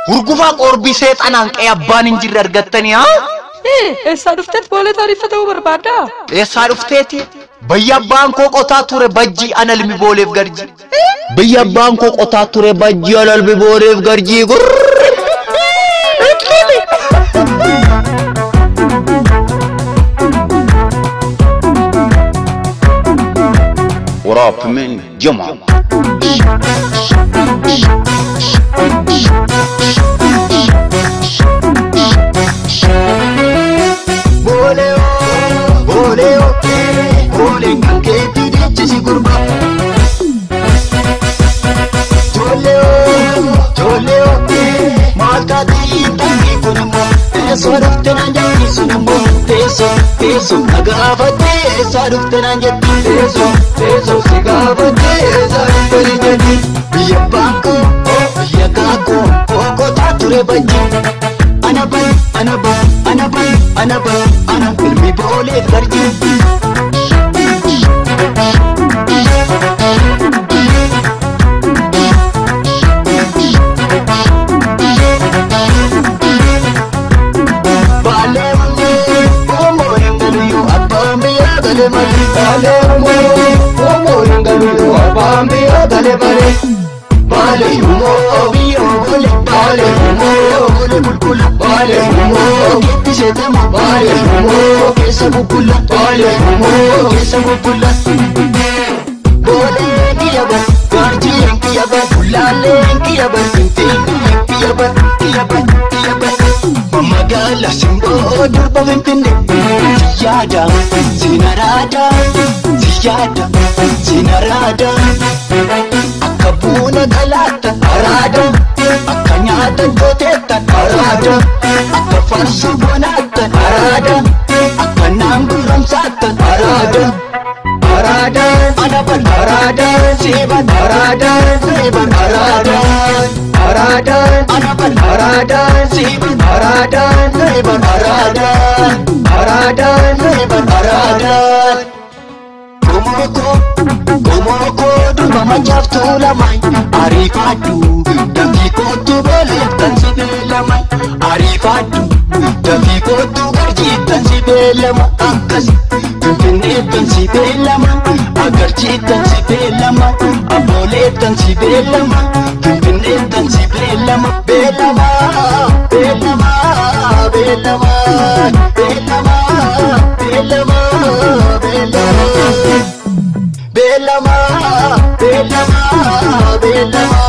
Hurgufa qorbii seexanaan qe'ee abbaan hin jirre argattanii haa? Eessaa dhufteet boolee taarifata'uu barbaaddaa? Eessaa dhufteeti? Bayya abbaan koo qotaa ture bajjii ana ilmi booleef garjii. Bayya abbaan koo qotaa ture bajjii ana ilmi booleef garjii. وراب من جمعة بوليو بوليو بولي كنكيتي ديتشي قربا جوليو جوليو مالكاتي تنكي كنمو صرفتنا جاي سنمو تيسو تيسو نغافتي صرفتنا جاي تيسو تيسو سيغافتي صرفتنا جاي بيا باكو بيا كاكو كوكو تاتوري بجي أنا بل أنا بل أنا بل أنا بل أنا قلبي بولي فرجي Magala simbo durba ventene ziyada zinarada ziyada zinarada akabuna galata arada akanyata goteta arada akafarsu bonata arada akanamburam sata arada arada anaban arada siban arada siban arada arada anaban arada siban arada siban arada arada siban arada Komoko durba majaftu lamai arifadu dakikotu beleftan sibelamai arifadu dakikotu garjitan sibelama akkas tuntunetan sibelama agarjitan sibelama aboletan sibelama tuntunetan sibelama belama belama belama belama belama belama Bellama, Bellama, Bellama,